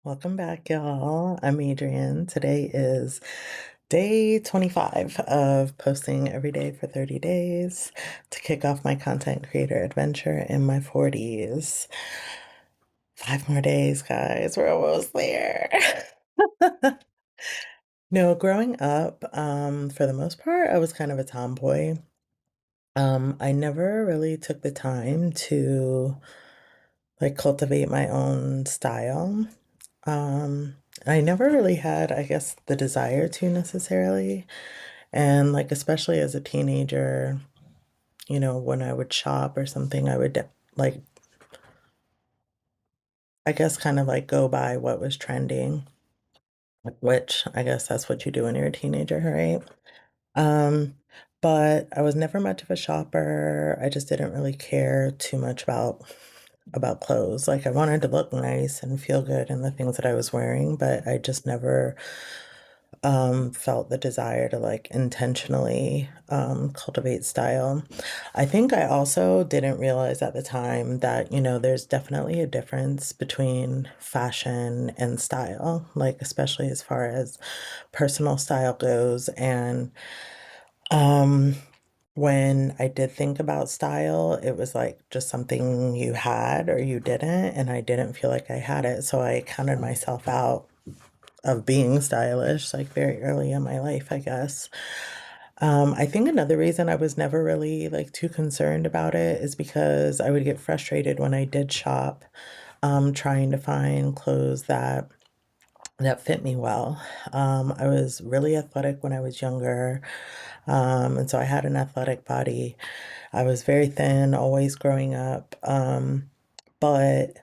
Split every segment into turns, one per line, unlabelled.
Welcome back, y'all. I'm Adrienne. Today is day 25 of posting every day for 30 days to kick off my content creator adventure in my 40s. 5 more days, guys. We're almost there. No, growing up, for the most part, I was kind of a tomboy. I never really took the time to like cultivate my own style. Um, I never really had, I guess, the desire to necessarily. And like, especially as a teenager, when I would shop or something, I would like, I guess, kind of like go by what was trending, which I guess that's what you do when you're a teenager, right? Um, but I was never much of a shopper. I just didn't really care too much about clothes. Like I wanted to look nice and feel good in the things that I was wearing, but I just never felt the desire to like intentionally cultivate style. I think I also didn't realize at the time that, there's definitely a difference between fashion and style, like especially as far as personal style goes. And um, when I did think about style, it was like just something you had or you didn't, and I didn't feel like I had it. So I counted myself out of being stylish like very early in my life, I guess. I think another reason I was never really like too concerned about it is because I would get frustrated when I did shop, trying to find clothes that fit me well. I was really athletic when I was younger, and so I had an athletic body. I was very thin, always growing up, but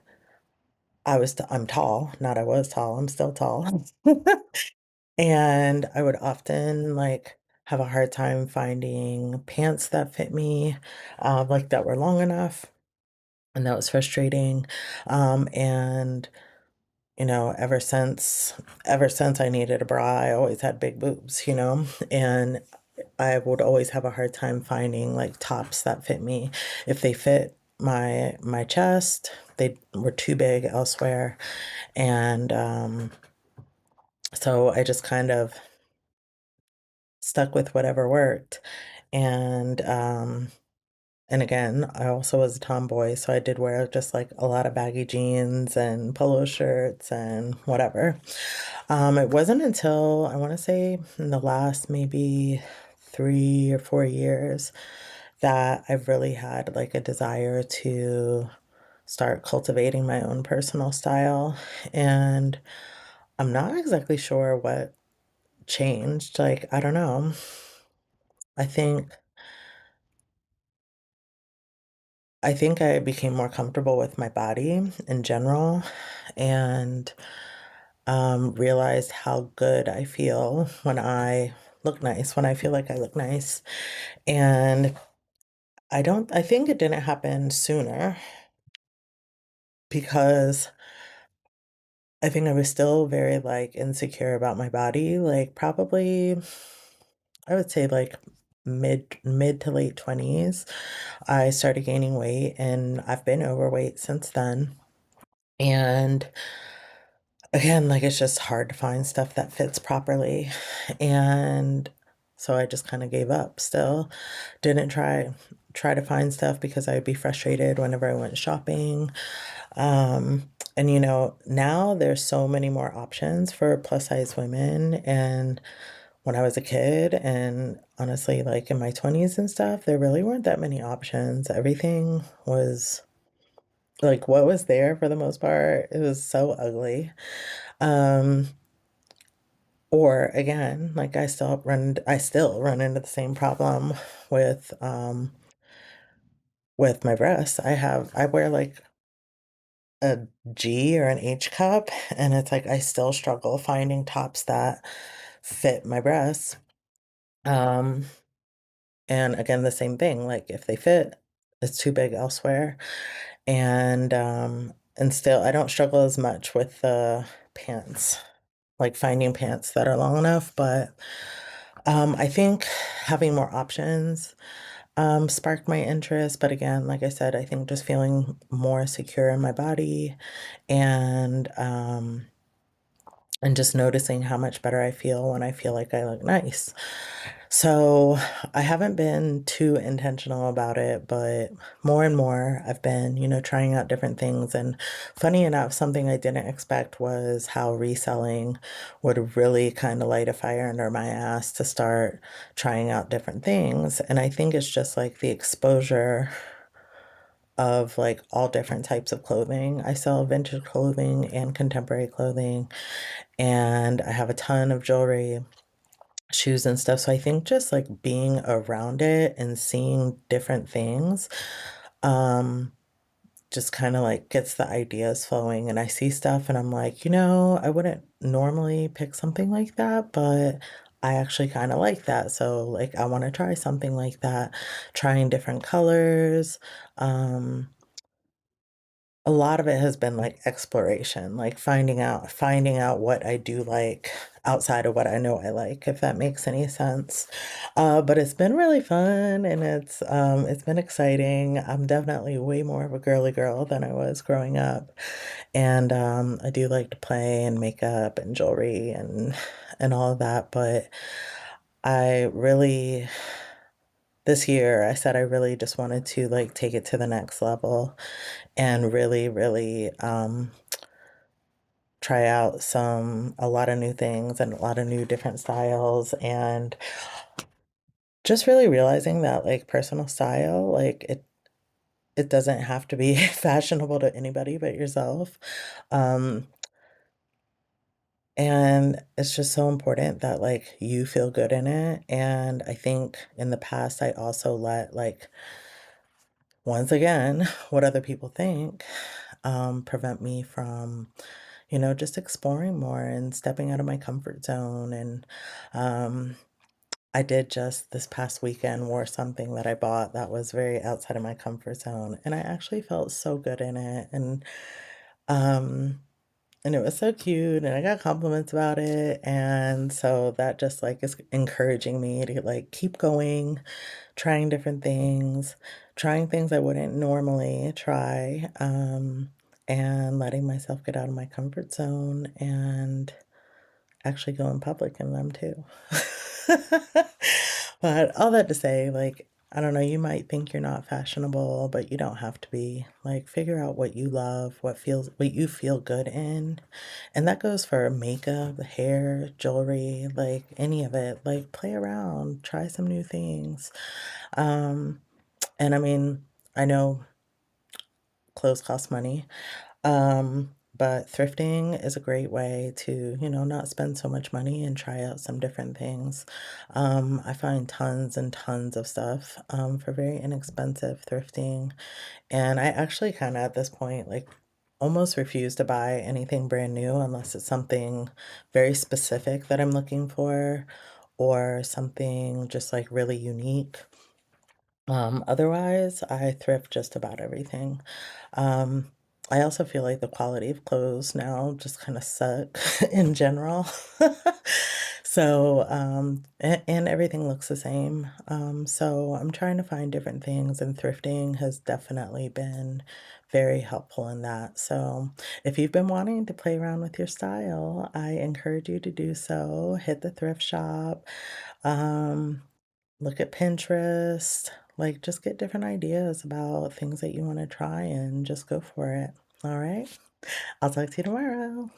I'm tall, not I was tall, I'm still tall. And I would often like have a hard time finding pants that fit me, like that were long enough. And that was frustrating. And ever since I needed a bra, I always had big boobs, and I would always have a hard time finding like tops that fit me. If they fit my chest, they were too big elsewhere. And so I just kind of stuck with whatever worked. And and again, I also was a tomboy, so I did wear just like a lot of baggy jeans and polo shirts and whatever. It wasn't until I want to say in the last maybe 3 or 4 years that I've really had like a desire to start cultivating my own personal style. And I'm not exactly sure what changed. Like, I don't know. I think I think I became more comfortable with my body in general and realized how good I feel when I look nice, when I feel like I look nice. And I think it didn't happen sooner because I think I was still very like insecure about my body. Like probably I would say like mid to late 20s, I started gaining weight and I've been overweight since then. And again, like, it's just hard to find stuff that fits properly, and so I just kinda gave up still. Didn't try to find stuff because I'd be frustrated whenever I went shopping, and, now there's so many more options for plus size women, and when I was a kid and honestly, like, in my 20s and stuff, there really weren't that many options. Everything was like, what was there for the most part, it was so ugly. Um, or again, like I still run into the same problem with with my breasts. I wear like a G or an H cup and it's like I still struggle finding tops that fit my breasts. Um and again the same thing, like if they fit, it's too big elsewhere. And still I don't struggle as much with the pants, like finding pants that are long enough, but I think having more options sparked my interest. But again, like I said, I think just feeling more secure in my body and and just noticing how much better I feel when I feel like I look nice. So I haven't been too intentional about it, but more and more I've been, trying out different things. And funny enough, something I didn't expect was how reselling would really kind of light a fire under my ass to start trying out different things. And I think it's just like the exposure of like all different types of clothing. I sell vintage clothing and contemporary clothing, and I have a ton of jewelry, shoes and stuff. So I think just like being around it and seeing different things, um, just kind of like gets the ideas flowing. And I see stuff and I'm like, I wouldn't normally pick something like that, but I actually kind of like that. So like I want to try something like that, trying different colors. Um, a lot of it has been like exploration, like finding out what I do like outside of what I know I like, if that makes any sense. But it's been really fun and it's been exciting. I'm definitely way more of a girly girl than I was growing up. And I do like to play and makeup and jewelry and all of that, but I really this year I said I really just wanted to like take it to the next level and really, really try out a lot of new things and a lot of new different styles, and just really realizing that like personal style, like it doesn't have to be fashionable to anybody but yourself. Um, and it's just so important that like you feel good in it. And I think in the past I also let like once again what other people think prevent me from just exploring more and stepping out of my comfort zone. And um, I did just this past weekend wore something that I bought that was very outside of my comfort zone, and I actually felt so good in it. Um, and it was so cute, and I got compliments about it, and so that just like is encouraging me to like keep going, trying different things, trying things I wouldn't normally try, and letting myself get out of my comfort zone and actually go in public in them too. But all that to say, like, I don't know, you might think you're not fashionable, but you don't have to be. Like, figure out what you love, what you feel good in. And that goes for makeup, hair, jewelry, like any of it. Like, play around, try some new things. Um, and I mean, I know clothes cost money, but thrifting is a great way to, not spend so much money and try out some different things. I find tons and tons of stuff for very inexpensive thrifting. And I actually kind of at this point, like, almost refuse to buy anything brand new unless it's something very specific that I'm looking for or something just like really unique. Otherwise, I thrift just about everything. Um, I also feel like the quality of clothes now just kind of suck in general. So, and everything looks the same. So I'm trying to find different things, and thrifting has definitely been very helpful in that. So, if you've been wanting to play around with your style, I encourage you to do so. Hit the thrift shop. Um, Look at Pinterest, like, just get different ideas about things that you wanna try and just go for it, alright? I'll talk to you tomorrow.